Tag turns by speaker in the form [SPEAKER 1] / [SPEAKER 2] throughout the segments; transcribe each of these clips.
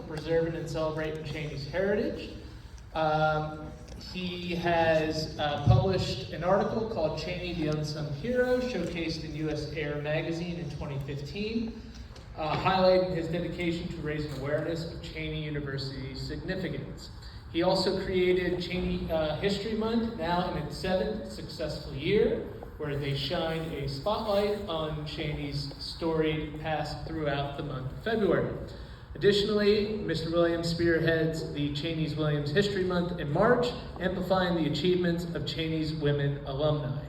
[SPEAKER 1] preserving and celebrating Cheyney's heritage. He has published an article called Cheyney, the Unsung Hero, showcased in U.S. Air magazine in 2015, highlighting his dedication to raising awareness of Cheyney University's significance. He also created Cheyney History Month, now in its 7th successful year, where they shine a spotlight on Cheyney's storied past throughout the month of February. Additionally, Mr. Williams spearheads the Cheyney Williams History Month in March, amplifying the achievements of Cheyney's women alumni.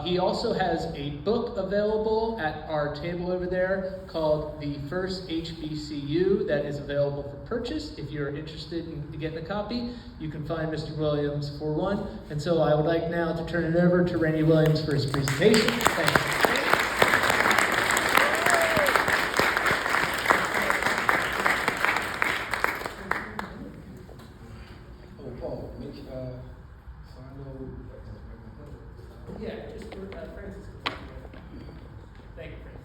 [SPEAKER 1] He also has a book available at our table over there called The First HBCU that is available for purchase. If you're interested in getting a copy, you can find Mr. Williams for one. And so I would like now to turn it over to Rainie Williams for his presentation. Thank you. Yeah, just for Francis. Thank you, Francis.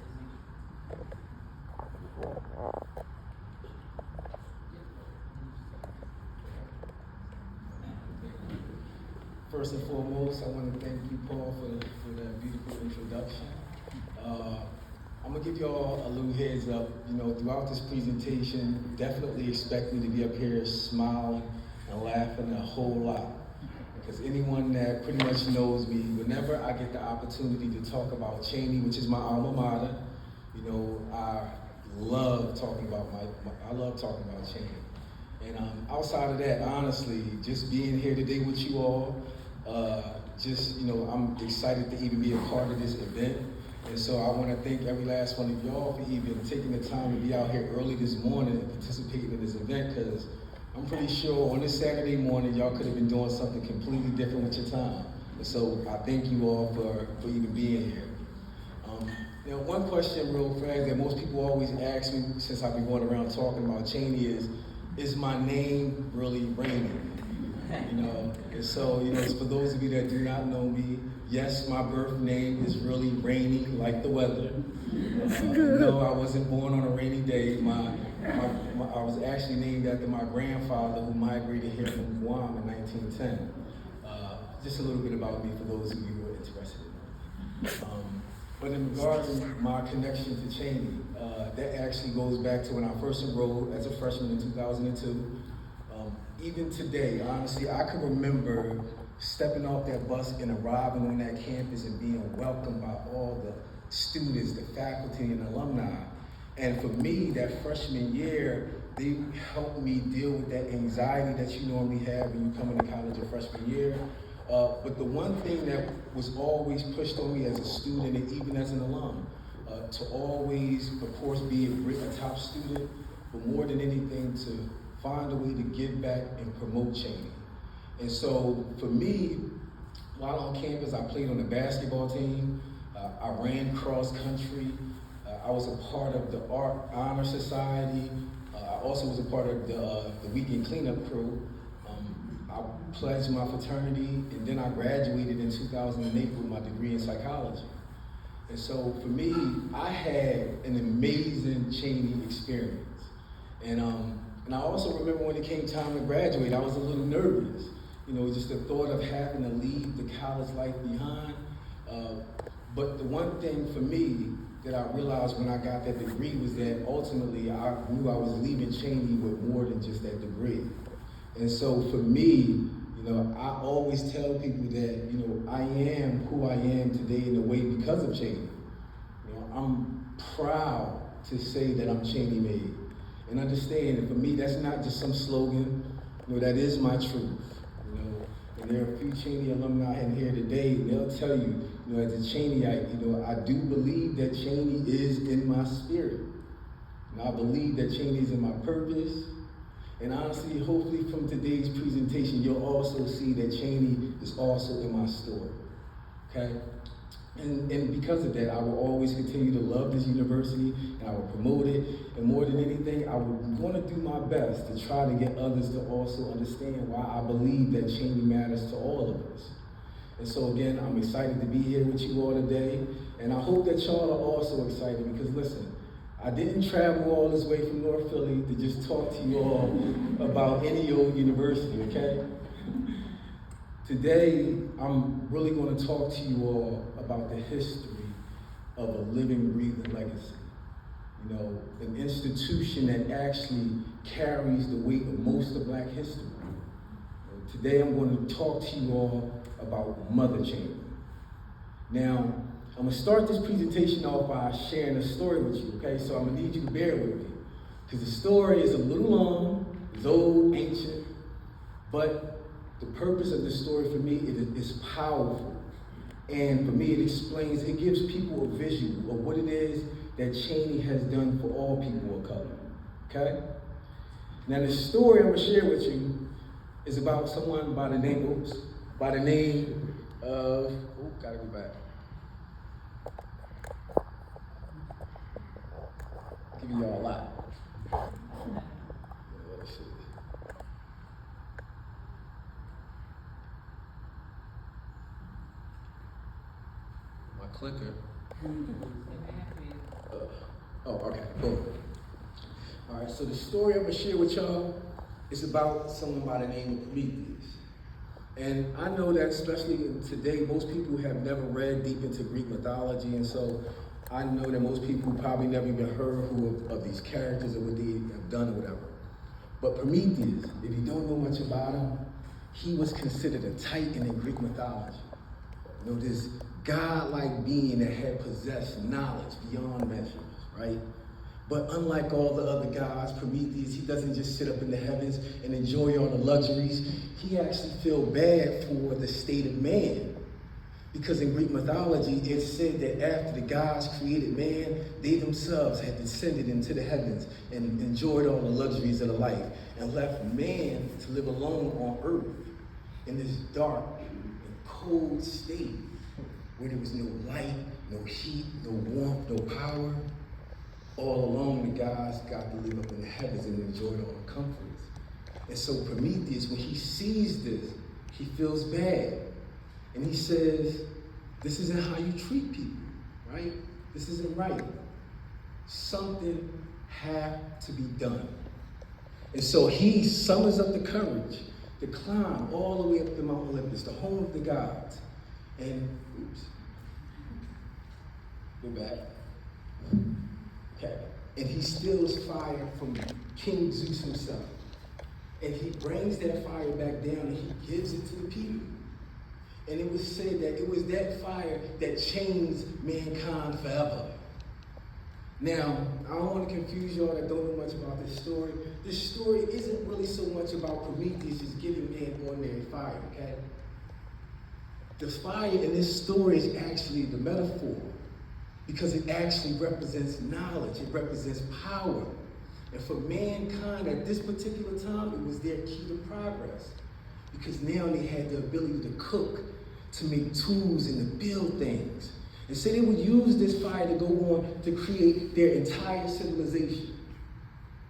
[SPEAKER 2] First and foremost, I want to thank you, Paul, for that beautiful introduction. I'm going to give you all a little heads up. Throughout this presentation, definitely expect me to be up here smiling and laughing a whole lot. Because anyone that pretty much knows me, whenever I get the opportunity to talk about Cheyney, which is my alma mater, I love talking about Cheyney. And outside of that, honestly, just being here today with you all, I'm excited to even be a part of this event. And so I want to thank every last one of y'all for even taking the time to be out here early this morning and participating in this event, because I'm pretty sure on this Saturday morning, y'all could have been doing something completely different with your time. And so I thank you all for even being here. One question real fast that most people always ask me since I've been going around talking about Cheyney is my name really Rainie? And so, for those of you that do not know me, yes, my birth name is really Rainie, like the weather. No, I wasn't born on a rainy day. I was actually named after my grandfather, who migrated here from Guam in 1910. Just a little bit about me for those of you who are interested in that. But in regards to my connection to Cheyney, that actually goes back to when I first enrolled as a freshman in 2002. Even today, honestly, I can remember stepping off that bus and arriving on that campus and being welcomed by all the students, the faculty, and alumni. And for me, that freshman year, they helped me deal with that anxiety that you normally have when you come into college your freshman year. But the one thing that was always pushed on me as a student and even as an alum, to always, of course, be a top student, but more than anything, to find a way to give back and promote Cheyney. And so for me, while on campus, I played on the basketball team, I ran cross country, I was a part of the Art Honor Society, I also was a part of the weekend cleanup crew. I pledged my fraternity, and then I graduated in 2008 with my degree in psychology. And so for me, I had an amazing Cheyney experience. And I also remember when it came time to graduate, I was a little nervous. Just the thought of having to leave the college life behind. But the one thing for me that I realized when I got that degree was that ultimately I knew I was leaving Cheyney with more than just that degree. And so for me, I always tell people that, I am who I am today in a way because of Cheyney. I'm proud to say that I'm Cheyney made. And understand that for me, that's not just some slogan, that is my truth. And there are a few Cheyney alumni in here today, and they'll tell you, as a Cheyneyite, I do believe that Cheyney is in my spirit. And I believe that Cheyney is in my purpose. And honestly, hopefully from today's presentation, you'll also see that Cheyney is also in my story, okay? And because of that, I will always continue to love this university, and I will promote it. And more than anything, I want to do my best to try to get others to also understand why I believe that Cheyney matters to all of us. And so again, I'm excited to be here with you all today. And I hope that y'all are also excited because listen, I didn't travel all this way from North Philly to just talk to you all about any old university, okay? Today, I'm really going to talk to you all about the history of a living, breathing legacy. You know, an institution that actually carries the weight of most of Black history. Today, I'm going to talk to you all about Mother Cheyney. Now, I'm going to start this presentation off by sharing a story with you, okay? So I'm going to need you to bear with me, because the story is a little long, it's old, ancient, but the purpose of the story for me is powerful. And for me, it gives people a visual of what it is that Cheyney has done for all people of color, okay? Now the story I'm gonna share with you is about someone by the name of, gotta go back. Giving y'all a lot. Let's see. My clicker. Okay, cool. All right, so the story I'm gonna share with y'all is about someone by the name of Prometheus. And I know that especially today, most people have never read deep into Greek mythology, and so I know that most people probably never even heard of these characters or what they have done or whatever. But Prometheus, if you don't know much about him, he was considered a titan in Greek mythology. You know, this godlike being that had possessed knowledge beyond measure, right? But unlike all the other gods, Prometheus, he doesn't just sit up in the heavens and enjoy all the luxuries. He actually felt bad for the state of man. Because in Greek mythology, it's said that after the gods created man, they themselves had descended into the heavens and enjoyed all the luxuries of the life and left man to live alone on earth in this dark and cold state where there was no light, no heat, no warmth, no power. All alone, the gods got to live up in the heavens and enjoyed all the comforts. And so Prometheus, when he sees this, he feels bad. And he says, this isn't how you treat people, right? This isn't right. Something had to be done. And so he summons up the courage to climb all the way up to Mount Olympus, the home of the gods. And, go back. Okay. And he steals fire from King Zeus himself. And he brings that fire back down and he gives it to the people. And it was said that it was that fire that changed mankind forever. Now, I don't want to confuse y'all that don't know much about this story. This story isn't really so much about Prometheus just giving man ordinary fire, okay? The fire in this story is actually the metaphor, because it actually represents knowledge, it represents power. And for mankind at this particular time, it was their key to progress. Because now they had the ability to cook, to make tools and to build things. And so they would use this fire to go on to create their entire civilization.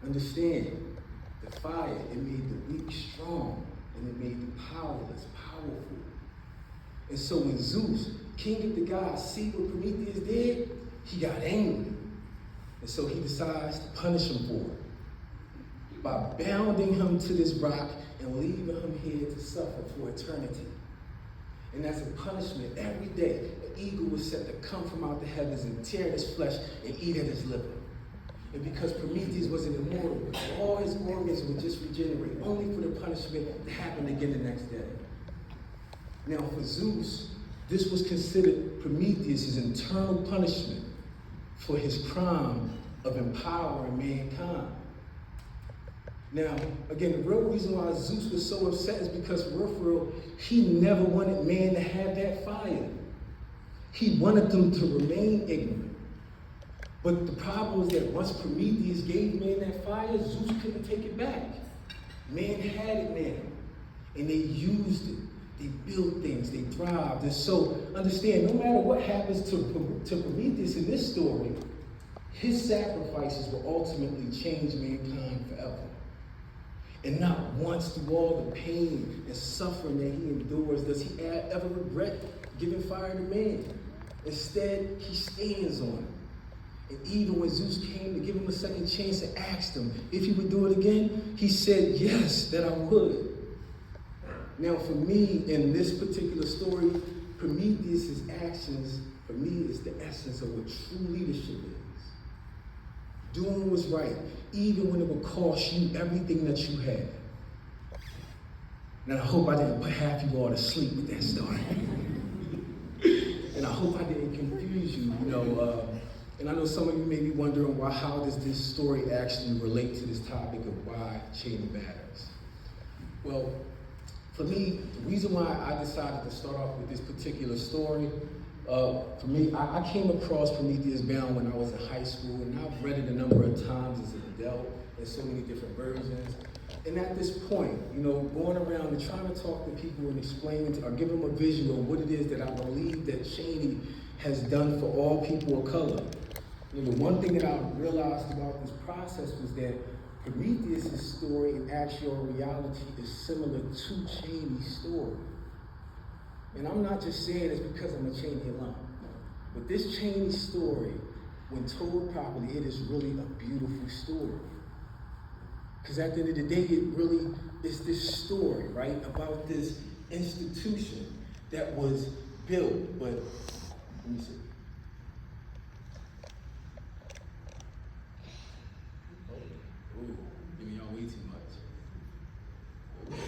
[SPEAKER 2] Understand, the fire, it made the weak strong, and it made the powerless powerful. And so when Zeus, king of the gods, see what Prometheus did, he got angry. And so he decides to punish him for it by bounding him to this rock and leaving him here to suffer for eternity. And as a punishment, every day, an eagle was set to come from out the heavens and tear his flesh and eat at his liver. And because Prometheus was an immortal, all his organs would just regenerate, only for the punishment to happen again the next day. Now for Zeus, this was considered Prometheus' internal punishment for his crime of empowering mankind. Now, again, the real reason why Zeus was so upset is because, for real, he never wanted man to have that fire. He wanted them to remain ignorant. But the problem was that once Prometheus gave man that fire, Zeus couldn't take it back. Man had it now, and they used it. They built things, they thrived. And so, understand, no matter what happens to Prometheus in this story, his sacrifices will ultimately change mankind forever. And not once through all the pain and suffering that he endures does he ever regret giving fire to man. Instead, he stands on it. And even when Zeus came to give him a second chance and asked him if he would do it again, he said, yes, that I would. Now for me, in this particular story, Prometheus' actions, for me, is the essence of what true leadership is. Doing what's right, even when it will cost you everything that you have. And I hope I didn't put half you all to sleep with that story. And I hope I didn't confuse you, and I know some of you may be wondering, how does this story actually relate to this topic of why Cheyney matters? Well, for me, the reason why I decided to start off with this particular story, for me, I came across Prometheus Bound when I was in high school, and I've read it a number of times as an adult in so many different versions. And at this point, going around and trying to talk to people and explain or give them a vision of what it is that I believe that Cheyney has done for all people of color. The one thing that I realized about this process was that Prometheus' story in actual reality is similar to Cheyney's story. And I'm not just saying this because I'm a Cheyney alum, but this Cheyney story, when told properly, it is really a beautiful story. Because at the end of the day, it really is this story, right, about this institution that was built, but let me see. Ooh, giving y'all way too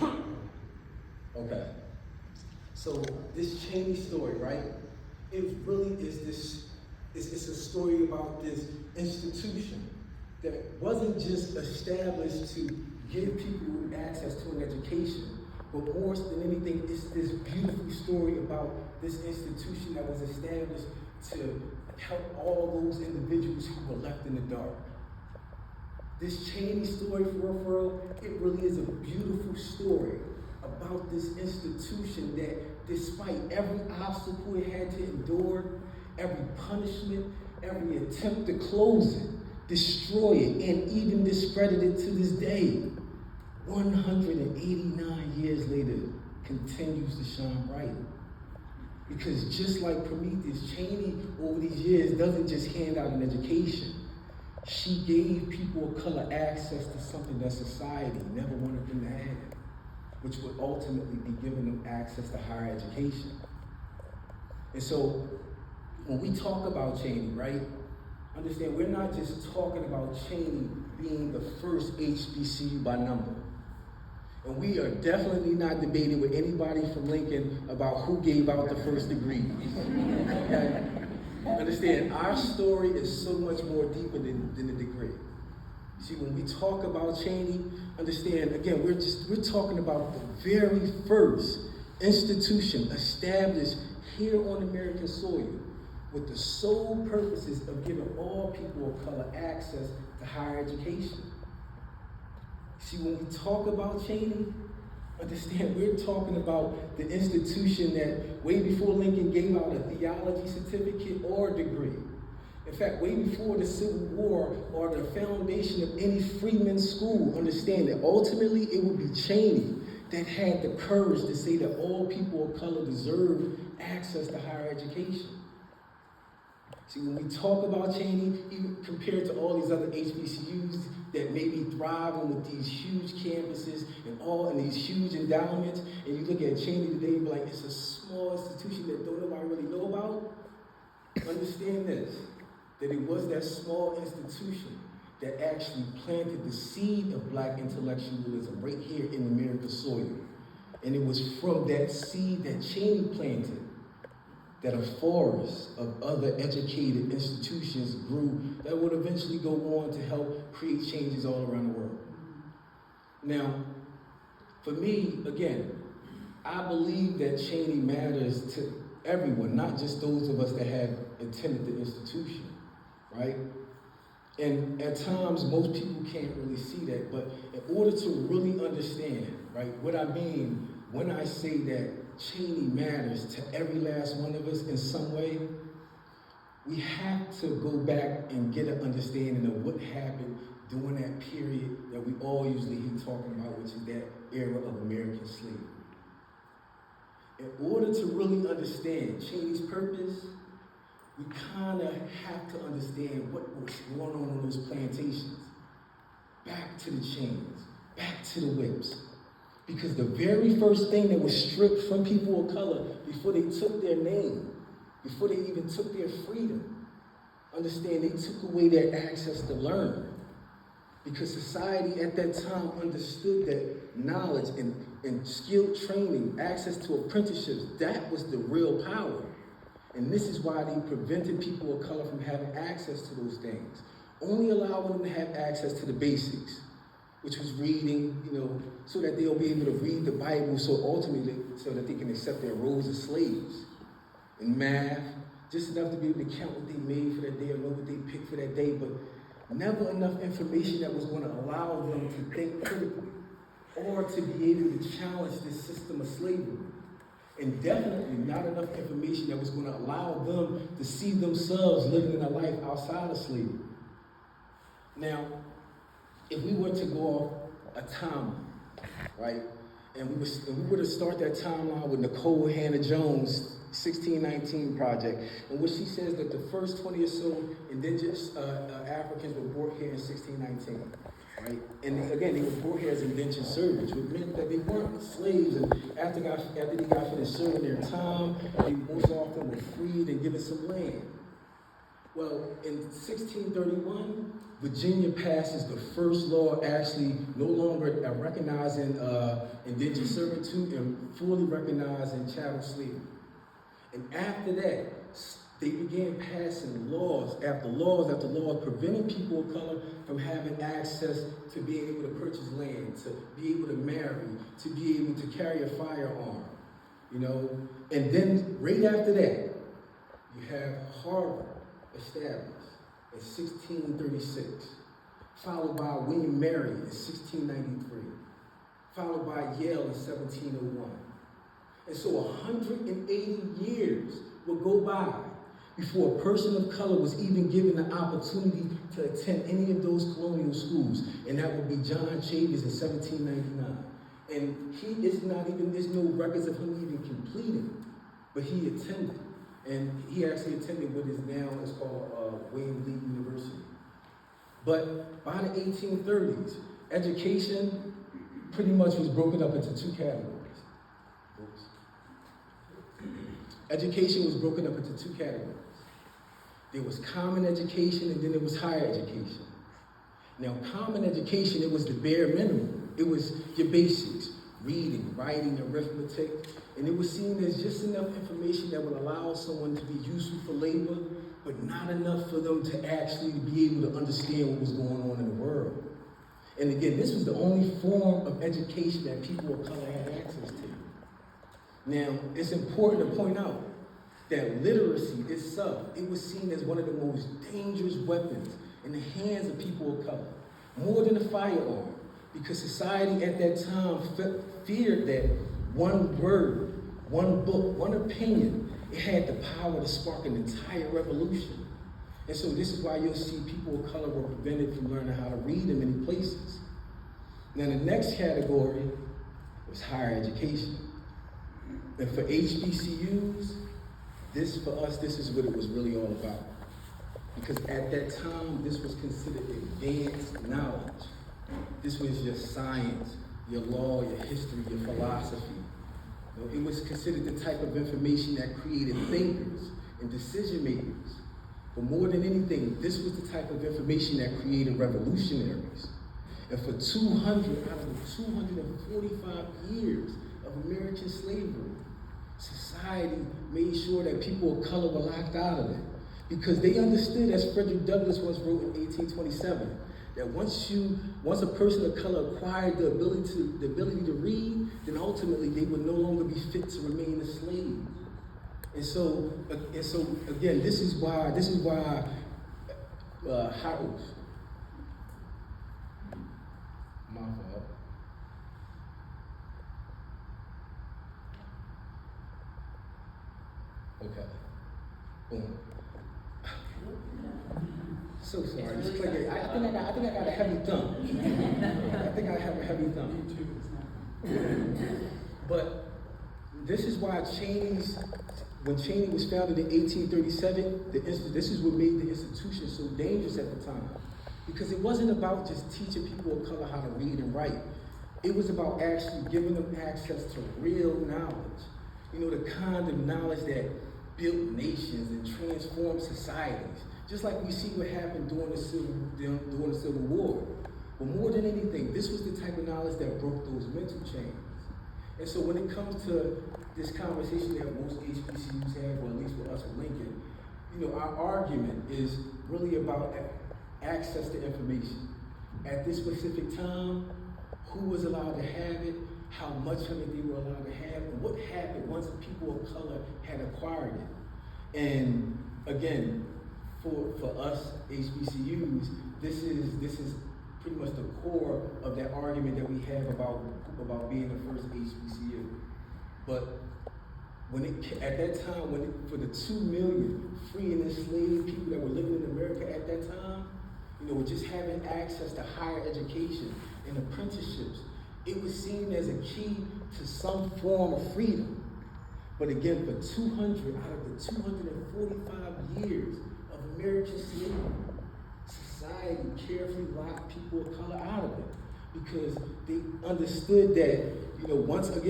[SPEAKER 2] much. Okay. So this Cheyney story, right? It really is this, it's a story about this institution that wasn't just established to give people access to an education, but more than anything, it's this beautiful story about this institution that was established to help all those individuals who were left in the dark. This Cheyney story, for real, it really is a beautiful story about this institution that despite every obstacle it had to endure, every punishment, every attempt to close it, destroy it, and even discredit it to this day, 189 years later, continues to shine bright. Because just like Prometheus, Cheyney over these years doesn't just hand out an education. She gave people of color access to something that society never wanted them to have, which would ultimately be giving them access to higher education. And so, when we talk about Cheyney, right, understand we're not just talking about Cheyney being the first HBCU by number. And we are definitely not debating with anybody from Lincoln about who gave out the first degree. Okay? Understand, our story is so much more deeper than the degree. See, when we talk about Cheyney, understand, again, we're talking about the very first institution established here on American soil with the sole purposes of giving all people of color access to higher education. See, when we talk about Cheyney, understand, we're talking about the institution that way before Lincoln gave out a theology certificate or degree. In fact, way before the Civil War or the foundation of any freedmen's school, understand that ultimately it would be Cheyney that had the courage to say that all people of color deserve access to higher education. See, when we talk about Cheyney, even compared to all these other HBCUs that may be thriving with these huge campuses and these huge endowments, and you look at Cheyney today and be like, it's a small institution that don't nobody really know about. Understand this, that it was that small institution that actually planted the seed of black intellectualism right here in America's soil. And it was from that seed that Cheyney planted that a forest of other educated institutions grew that would eventually go on to help create changes all around the world. Now, for me, again, I believe that Cheyney matters to everyone, not just those of us that have attended the institution, right? And at times, most people can't really see that, but in order to really understand, right, what I mean when I say that Cheyney matters to every last one of us in some way, we have to go back and get an understanding of what happened during that period that we all usually hear talking about, which is that era of American slavery. In order to really understand Cheyney's purpose, we kind of have to understand what was going on those plantations. Back to the chains, back to the whips. Because the very first thing that was stripped from people of color before they took their name, before they even took their freedom, understand, they took away their access to learn. Because society at that time understood that knowledge and skilled training, access to apprenticeships, that was the real power. And this is why they prevented people of color from having access to those things. Only allowing them to have access to the basics, which was reading, so that they'll be able to read the Bible, so ultimately, so that they can accept their roles as slaves. And math, just enough to be able to count what they made for that day or know what they picked for that day, but never enough information that was going to allow them to think critically or to be able to challenge this system of slavery. And definitely not enough information that was going to allow them to see themselves living in a life outside of slavery. Now, if we were to go off a timeline, right, and we were to start that timeline with Nicole Hannah-Jones' 1619 project, in which she says that the first 20 or so indigenous Africans were brought here in 1619, right? And again, they were brought here as indentured servants, which meant that they weren't slaves, and after they got finished serving their time, they most often were freed and given some land. Well, in 1631, Virginia passes the first law actually no longer recognizing indentured servitude and fully recognizing chattel slavery. And after that, they began passing laws after laws after laws, preventing people of color from having access to being able to purchase land, to be able to marry, to be able to carry a firearm, And then right after that, you have Harvard established in 1636, followed by William Mary in 1693, followed by Yale in 1701. And so 180 years would go by before a person of color was even given the opportunity to attend any of those colonial schools, and that would be John Chambers in 1799. And there's no records of him even completing, but he attended. And he actually attended what is now is called Wayne Lee University. But by the 1830s, education pretty much was broken up into two categories. Education was broken up into two categories. There was common education and then there was higher education. Now, common education, it was the bare minimum. It was your basics, reading, writing, arithmetic, and it was seen as just enough information that would allow someone to be useful for labor, but not enough for them to actually be able to understand what was going on in the world. And again, this was the only form of education that people of color had access to. Now, it's important to point out that literacy itself, it was seen as one of the most dangerous weapons in the hands of people of color, more than a firearm, because society at that time feared that one word, one book, one opinion, it had the power to spark an entire revolution. And so this is why you'll see people of color were prevented from learning how to read in many places. Now the next category was higher education. And for HBCUs, this is what it was really all about. Because at that time, this was considered advanced knowledge. This was your science, your law, your history, your philosophy. It was considered the type of information that created thinkers and decision makers. But more than anything, this was the type of information that created revolutionaries. And for 200 out of the 245 years of American slavery, society made sure that people of color were locked out of it. Because they understood, as Frederick Douglass once wrote in 1827, that once a person of color acquired the ability to read, then ultimately they would no longer be fit to remain a slave. And so again, this is why house. My fault. Okay. Boom. So sorry. Just click it. I think I got a heavy thumb. I think I have a heavy thumb. But this is why Cheyney's when Cheyney was founded in 1837, this is what made the institution so dangerous at the time. Because it wasn't about just teaching people of color how to read and write. It was about actually giving them access to real knowledge. You know, the kind of knowledge that built nations and transformed societies. Just like we see what happened during the Civil War. But more than anything, this was the type of knowledge that broke those mental chains. And so when it comes to this conversation that most HBCUs have, or at least with us with Lincoln, you know, our argument is really about access to information. At this specific time, who was allowed to have it, how much of it they were allowed to have, and what happened once people of color had acquired it. And again, for us HBCUs, this is pretty much the core of that argument that we have about being the first HBCU. But at that time, for the 2 million free and enslaved people that were living in America at that time, you know, just having access to higher education and apprenticeships, it was seen as a key to some form of freedom. But again, for 200 out of the 245 years of American slavery, society carefully locked people of color out of it because they understood that, you know, once a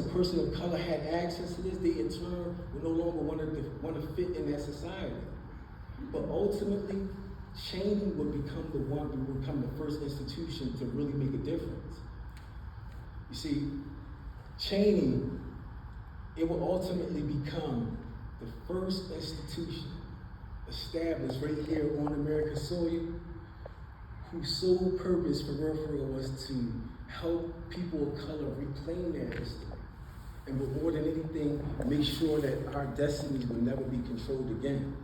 [SPEAKER 2] person of color had access to this, they in turn would no longer want to fit in that society. But ultimately, Cheyney would become the first institution to really make a difference. You see, Cheyney, it will ultimately become the first institution established right here on American soil, whose sole purpose for real was to help people of color reclaim their history. And but more than anything, make sure that our destinies will never be controlled again.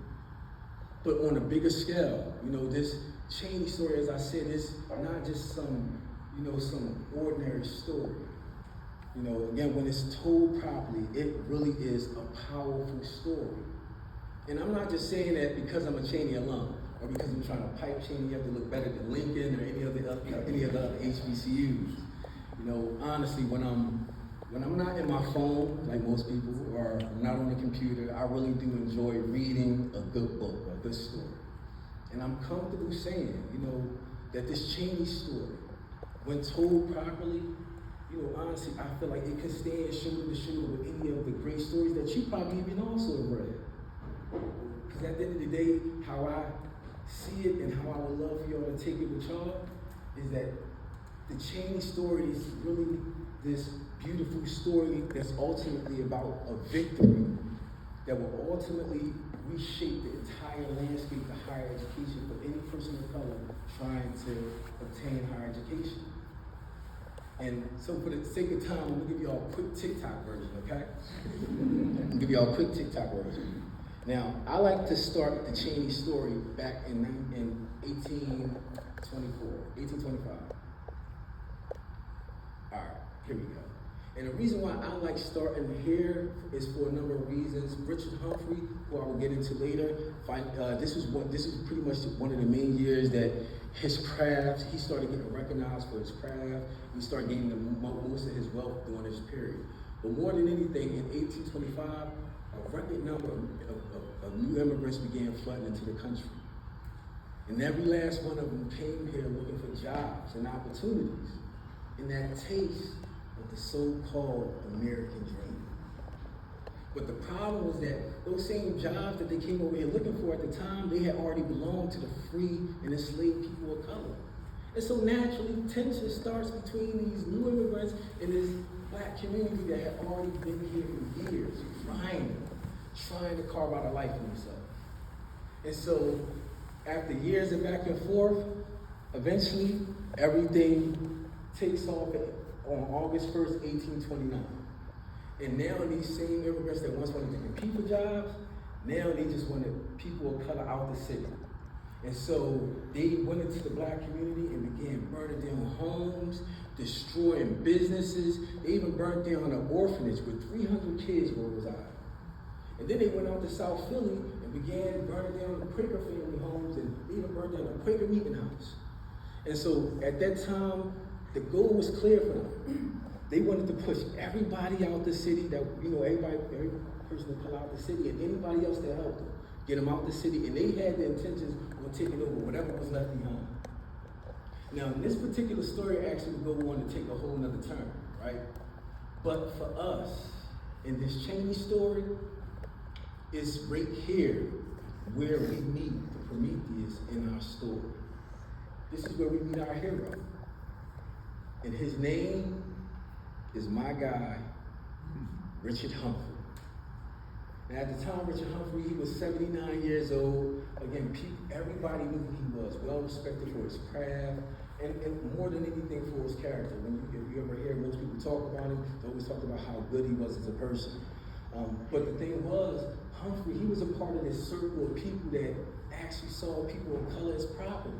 [SPEAKER 2] But on a bigger scale, you know, this Cheyney story, as I said, is not just some ordinary story. You know, again, when it's told properly, it really is a powerful story. And I'm not just saying that because I'm a Cheyney alum, or because I'm trying to pipe Cheyney up to look better than Lincoln or any of the other HBCUs. You know, honestly, when I'm not in my phone, like most people, or I'm not on the computer, I really do enjoy reading a good book, a good story. And I'm comfortable saying, you know, that this Cheyney story, when told properly, you know, honestly, I feel like it could stand shoulder to shoulder with any of the great stories that you probably even also have read. Because at the end of the day, how I see it and how I would love for y'all to take it with y'all is that the Cheyney story is really this beautiful story that's ultimately about a victory that will ultimately reshape the entire landscape of higher education for any person of color trying to obtain higher education. And so for the sake of time, I'm gonna give y'all a quick TikTok version, okay? I'm gonna give y'all a quick TikTok version. Now, I like to start the Cheyney story back in 1825. All right, here we go. And the reason why I like starting here is for a number of reasons. Richard Humphrey, who I will get into later, this is pretty much one of the main years that his craft, he started getting recognized for his craft. He started gaining most of his wealth during this period. But more than anything, in 1825, a record number of new immigrants began flooding into the country. And every last one of them came here looking for jobs and opportunities. And that taste of the so-called American dream. But the problem was that those same jobs that they came over here looking for at the time, they had already belonged to the free and enslaved people of color. And so naturally, tension starts between these new immigrants and this black community that had already been here for years, trying to carve out a life for themselves. And so, after years of back and forth, eventually, everything takes off on August 1st, 1829. And now these same immigrants that once wanted to compete for jobs, now they just wanted people of color out the city. And so they went into the black community and began burning down homes, destroying businesses. They even burned down an orphanage where 300 kids were residing. And then they went out to South Philly and began burning down the Quaker family homes, and they even burned down a Quaker meeting house. And so at that time, the goal was clear for them. They wanted to push everybody out the city that, you know, everybody person of color out the city and anybody else that helped them, get them out the city, and they had the intentions of taking over whatever was left behind. Now, in this particular story, actually would go on to take a whole nother turn, right? But for us, in this Cheyney story, it's right here where we meet the Prometheus in our story. This is where we meet our hero. And his name is my guy, Richard Humphrey. And at the time, Richard Humphrey, he was 79 years old. Again, everybody knew who he was, well respected for his craft, and more than anything for his character. If you ever hear most people talk about him, they always talk about how good he was as a person. But the thing was, Humphrey, he was a part of this circle of people that actually saw people of color as property.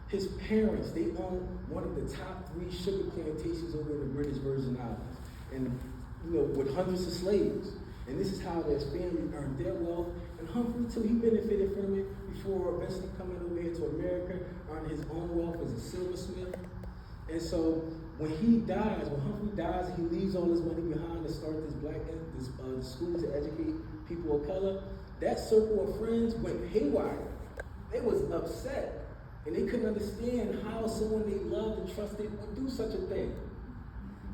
[SPEAKER 2] His parents, they owned one of the top 3 sugar plantations over in the British Virgin Islands, and with hundreds of slaves. And this is how his family earned their wealth. And Humphrey, too, he benefited from it before eventually coming over here to America, earning his own wealth as a silversmith. And so when Humphrey dies, he leaves all his money behind to start this school to educate people of color. That circle of friends went haywire. They was upset. And they couldn't understand how someone they loved and trusted would do such a thing.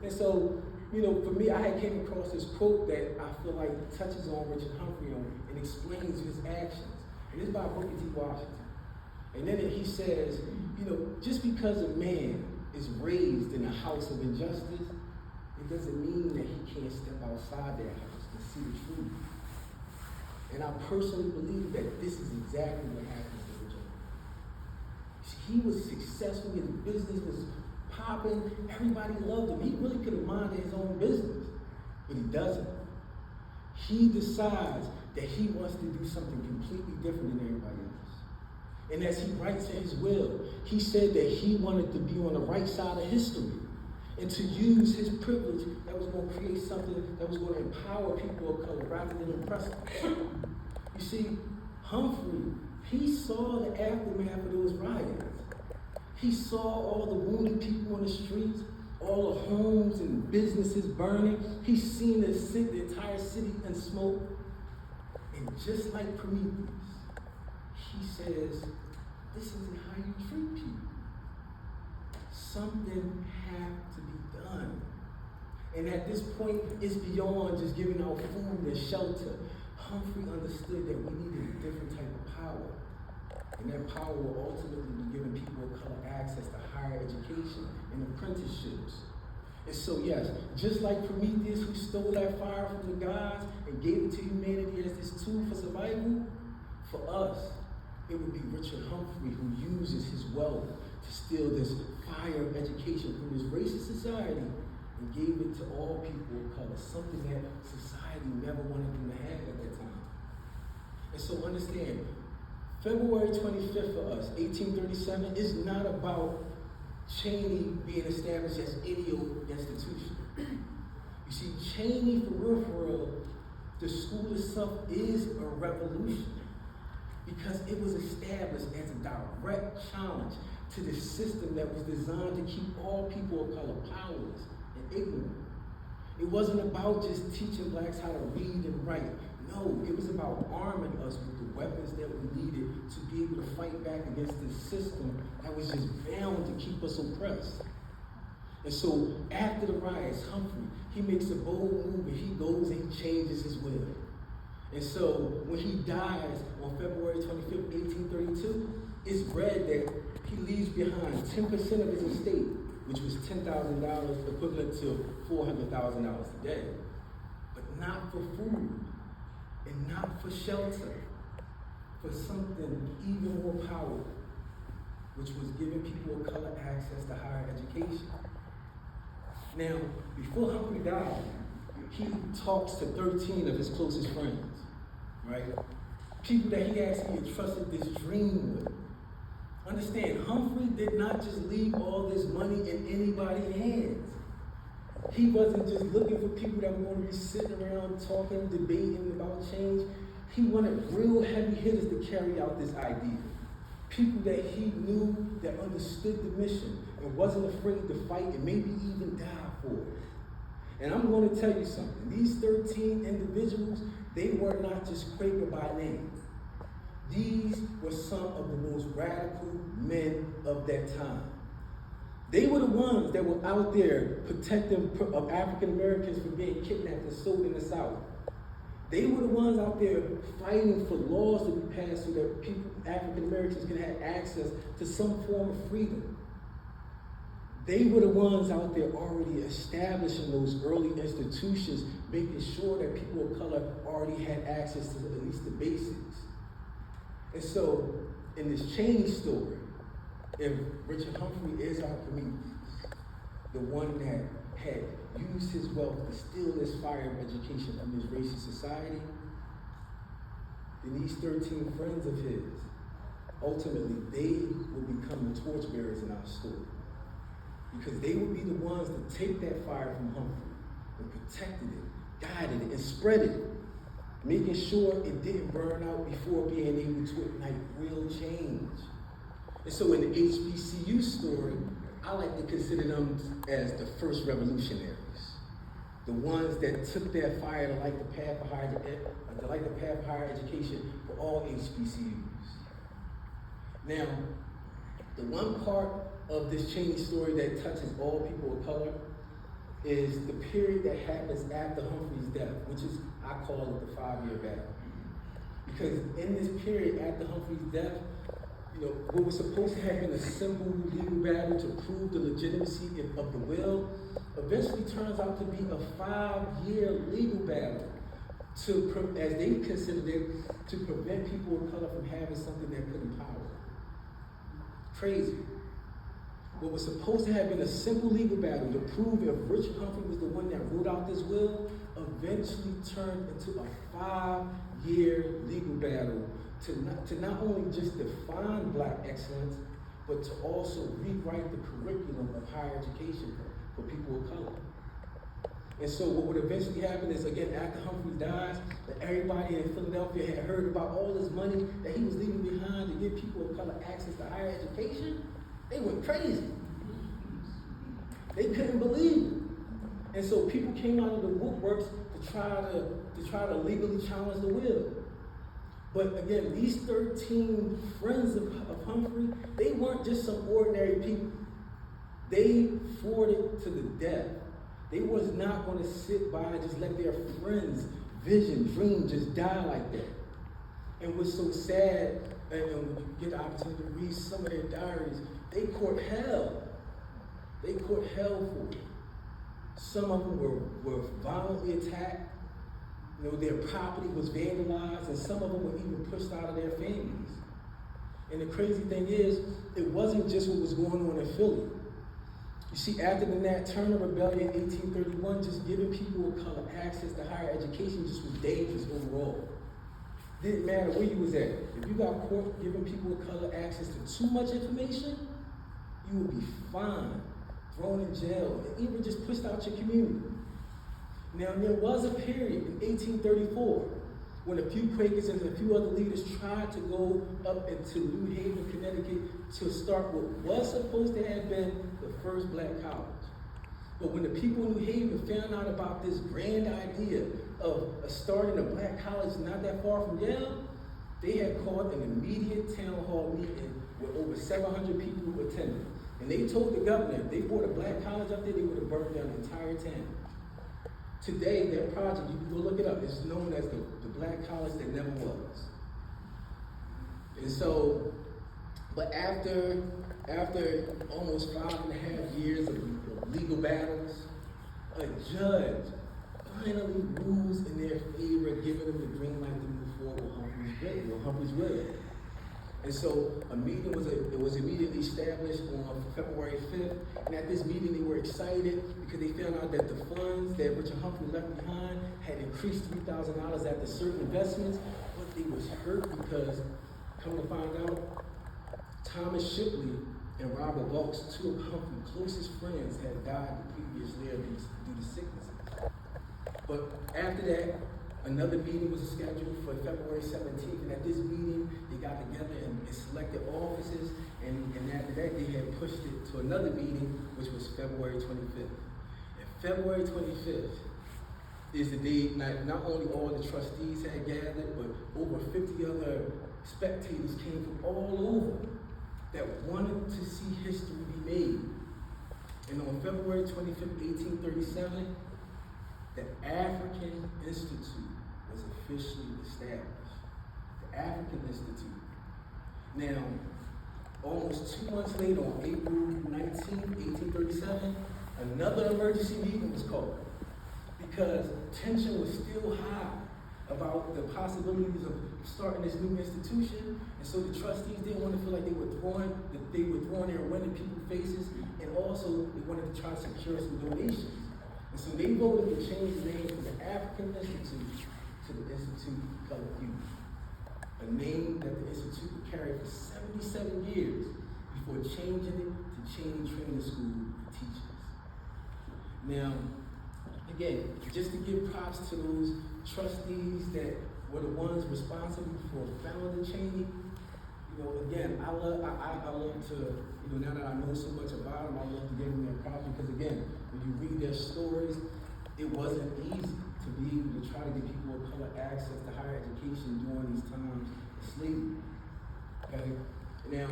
[SPEAKER 2] And so, for me, I had came across this quote that I feel like touches on Richard Humphrey and explains his actions. And it's by Booker T. Washington. And then he says, just because a man is raised in a house of injustice, it doesn't mean that he can't step outside that house and see the truth. And I personally believe that this is exactly what happened to Richard. He was successful, his business was popping, everybody loved him. He really could have minded his own business, but he doesn't. He decides that he wants to do something completely different than everybody else. And as he writes in his will, he said that he wanted to be on the right side of history and to use his privilege that was going to create something that was going to empower people of color rather than oppress them. You see, Humphrey, he saw the aftermath of those riots. He saw all the wounded people on the streets, all the homes and businesses burning. He's seen the entire city in smoke. And just like Prometheus, he says, this isn't how you treat people. Something had to be done. And at this point, it's beyond just giving out food and shelter. Humphrey understood that we needed a different type of power. And that power will ultimately be giving people of color access to higher education and apprenticeships. And so yes, just like Prometheus, who stole that fire from the gods and gave it to humanity as this tool for survival, for us, it would be Richard Humphrey who uses his wealth to steal this fire of education from this racist society and gave it to all people of color, something that society never wanted them to have at that time. And so understand, February 25th for us, 1837, is not about Cheyney being established as any old institution. You see, Cheyney, for real, the school itself is a revolution because it was established as a direct challenge to the system that was designed to keep all people of color powerless and ignorant. It wasn't about just teaching blacks how to read and write. No, it was about arming us with the weapons that we needed to be able to fight back against this system that was just bound to keep us oppressed. And so after the riots, Humphrey, he makes a bold move and he goes and he changes his will. And so when he dies on February 25th, 1832, it's read that he leaves behind 10% of his estate, which was $10,000, equivalent to $400,000 today, but not for food and not for shelter, for something even more powerful, which was giving people of color access to higher education. Now, before Humphrey died, he talks to 13 of his closest friends, right? People that he actually entrusted this dream with. Understand, Humphrey did not just leave all this money in anybody's hands. He wasn't just looking for people that were going to be sitting around talking, debating about change. He wanted real heavy hitters to carry out this idea. People that he knew that understood the mission and wasn't afraid to fight and maybe even die for it. And I'm going to tell you something. These 13 individuals, they were not just Quaker by name. These were some of the most radical men of that time. They were the ones that were out there protecting African Americans from being kidnapped and sold in the South. They were the ones out there fighting for laws to be passed so that people, African Americans, can have access to some form of freedom. They were the ones out there already establishing those early institutions, making sure that people of color already had access to at least the basics. And so, in this Cheyney story, if Richard Humphrey is our Prometheus, the one that had used his wealth to steal this fire of education from this racist society, then these 13 friends of his, ultimately, they will become the torchbearers in our story. Because they would be the ones that take that fire from Humphrey and protected it, guided it, and spread it, making sure it didn't burn out before being able to ignite real change. And so in the HBCU story, I like to consider them as the first revolutionaries. The ones that took that fire to light the path of higher education for all HBCUs. Now, the one part of this Cheyney story that touches all people of color is the period that happens after Humphrey's death, which is, I call it the 5-year battle. Because in this period after Humphrey's death, what was supposed to have been a simple legal battle to prove the legitimacy of the will, eventually turns out to be a 5-year legal battle to, as they considered it, to prevent people of color from having something that could empower them. Crazy. What was supposed to have been a simple legal battle to prove if Richard Humphrey was the one that wrote out this will, eventually turned into a 5-year legal battle to not only just define Black excellence, but to also rewrite the curriculum of higher education for people of color. And so what would eventually happen is, again, after Humphrey dies, that everybody in Philadelphia had heard about all this money that he was leaving behind to give people of color access to higher education. They went crazy. They couldn't believe it. And so people came out of the woodworks to try to legally challenge the will. But again, these 13 friends of Humphrey, they weren't just some ordinary people. They fought it to the death. They was not going to sit by and just let their friends' vision, dream just die like that. And what's so sad, and when you get the opportunity to read some of their diaries, they caught hell. They caught hell for it. Some of them were violently attacked. Their property was vandalized, and some of them were even pushed out of their families. And the crazy thing is, it wasn't just what was going on in Philly. You see, after the Nat Turner Rebellion in 1831, just giving people of color access to higher education just was dangerous overall. Didn't matter where you was at. If you got caught giving people of color access to too much information, you would be fined, thrown in jail, and even just pushed out your community. Now, there was a period in 1834 when a few Quakers and a few other leaders tried to go up into New Haven, Connecticut to start what was supposed to have been the first Black college. But when the people in New Haven found out about this grand idea of starting a Black college not that far from Yale, they had called an immediate town hall meeting with over 700 people who attended. And they told the governor if they brought a Black college up there, they would have burned down the entire town. Today, that project, you can go look it up, it's known as the Black College that never was. And so, but after almost 5.5 years of legal battles, a judge finally rules in their favor, giving them the green light to move forward with Humphrey's will. And so a meeting was immediately established on February 5th. And at this meeting, they were excited because they found out that the funds that Richard Humphrey left behind had increased $3,000 after certain investments. But they was hurt because, come to find out, Thomas Shipley and Robert Volks, two of Humphrey's closest friends, had died the previous year due to sickness. But after that, another meeting was scheduled for February 17th, and at this meeting, they got together and selected offices, and after that, they had pushed it to another meeting, which was February 25th. And February 25th is the day not only all the trustees had gathered, but over 50 other spectators came from all over that wanted to see history be made. And on February 25th, 1837, the African Institute was officially established. The African Institute. Now, almost 2 months later, on April 19, 1837, another emergency meeting was called because tension was still high about the possibilities of starting this new institution, and so the trustees didn't want to feel like they were throwing their wind in people's faces, and also they wanted to try to secure some donations. And so they voted to change the name from the African Institute to the Institute of Colored Youth, a name that the Institute would carry for 77 years before changing it to Cheyney Training School for Teachers. Now, again, just to give props to those trustees that were the ones responsible for founding Cheyney, again, I love to, now that I know so much about them, I love to give them their props because, again, when you read their stories, it wasn't easy to be able to try to give people of color access to higher education during these times of slavery. Okay? Now,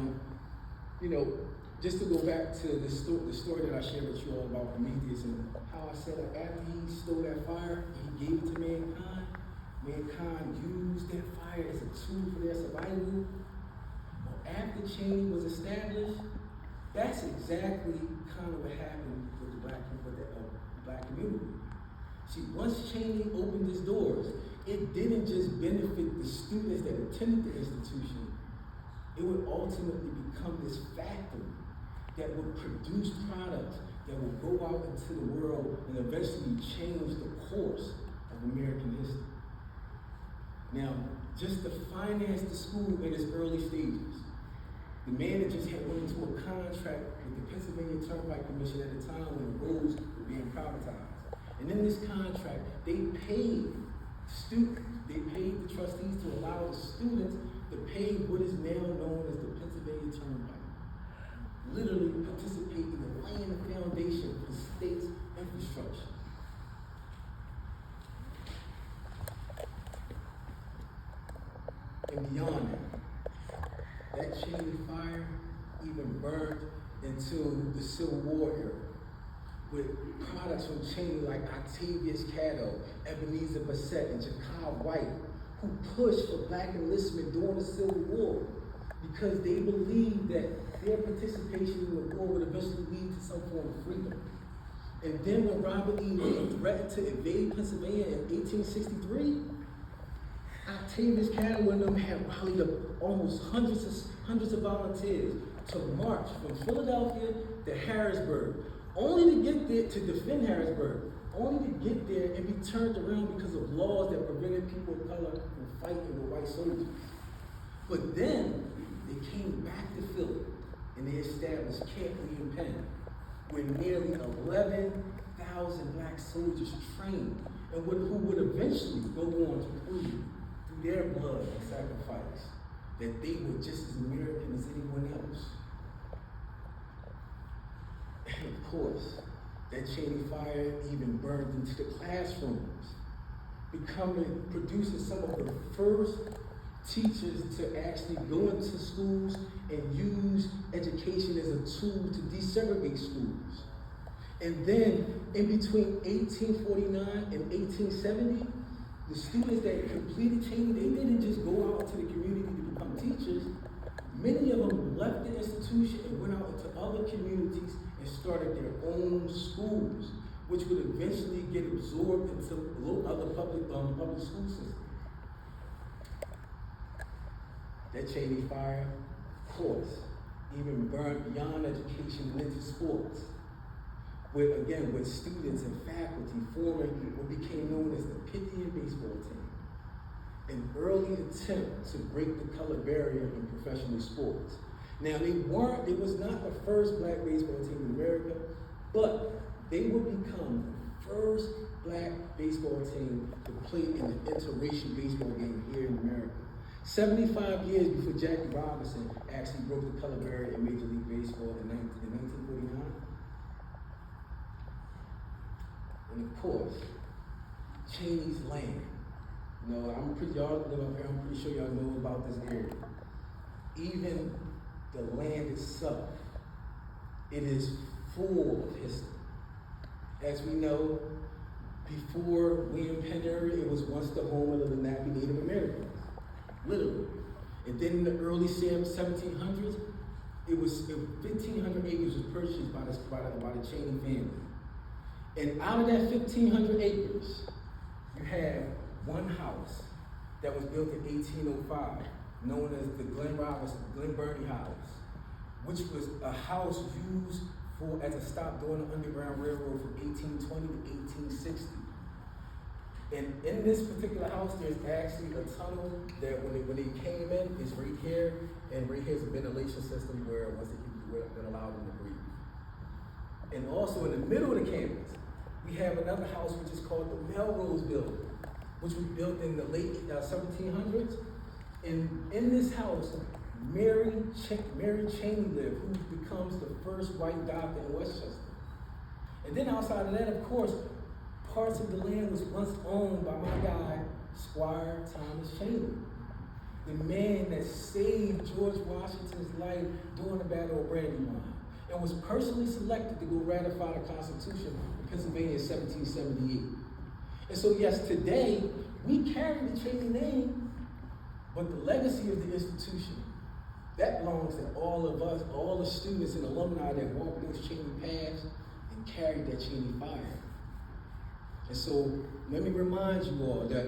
[SPEAKER 2] just to go back to the story that I shared with you all about Prometheus and how I said that after he stole that fire and he gave it to mankind used that fire as a tool for their survival. Well, after Cheyney was established, that's exactly kind of what happened with the black community. See, once Cheyney opened its doors, it didn't just benefit the students that attended the institution, it would ultimately become this factory that would produce products that would go out into the world and eventually change the course of American history. Now, just to finance the school in its early stages, the managers had went into a contract with the Pennsylvania Turnpike Commission at the time when the roads were being privatized. And in this contract, they paid the trustees to allow the students to pay what is now known as the Pennsylvania Turnpike. Literally participate in the laying the foundation for the state's infrastructure. And beyond that Cheyney fire even burned into the Civil War era with products from Cheyney like Octavius Catto, Ebenezer Bassett, and Jacquard White, who pushed for black enlistment during the Civil War because they believed that their participation in the war would eventually lead to some form of freedom. And then when Robert E. Lee threatened to invade Pennsylvania in 1863, Octavius Catto and them had rallied up almost hundreds of volunteers to march from Philadelphia to Harrisburg, only to get there to defend Harrisburg, only to get there and be turned around because of laws that prevented people of color from fighting with white soldiers. But then they came back to Philly and they established Camp William Penn, where nearly 11,000 black soldiers trained and who would eventually go on to prove through their blood and sacrifice that they were just as American as anyone else. And of course, that Cheyney fire even burned into the classrooms, producing some of the first teachers to actually go into schools and use education as a tool to desegregate schools. And then in between 1849 and 1870, the students that completed Cheyney, they didn't just go out to the community to become teachers. Many of them left the institution and went out into other communities and started their own schools, which would eventually get absorbed into other public school systems. That Cheyney fire, of course, even burned beyond education and into sports, with students and faculty forming what became known as the Pythian baseball team, an early attempt to break the color barrier in professional sports. Now, it was not the first black baseball team in America, but they would become the first black baseball team to play in the interracial baseball game here in America. 75 years before Jackie Robinson actually broke the color barrier in Major League Baseball in 1949. And of course, Cheyney's land. You know, y'all live up here, I'm pretty sure y'all know about this area. Even the land itself, it is full of history. As we know, before William Penn area, it was once the home of the Lenape Native Americans, literally. And then in the early 1700s, 1,500 acres was purchased by the Cheyney family. And out of that 1,500 acres, you have one house that was built in 1805, known as the Glen Burnie House, which was a house used as a stop during the Underground Railroad from 1820 to 1860. And in this particular house, there's actually a tunnel that when they came in, is right here, and right here is a ventilation system where once they that allowed them to breathe. And also in the middle of the campus, we have another house which is called the Melrose Building, which was built in the late 1700s. And in this house, Mary Cheyney lived, who becomes the first white doctor in Westchester. And then outside of that, of course, parts of the land was once owned by my guy, Squire Thomas Cheyney, the man that saved George Washington's life during the Battle of Brandywine, and was personally selected to go ratify the Constitution of Pennsylvania in 1778. And so yes, today, we carry the Cheyney name, but the legacy of the institution, that belongs to all of us, all the students and alumni that walk those Cheyney paths and carry that Cheyney fire. And so let me remind you all that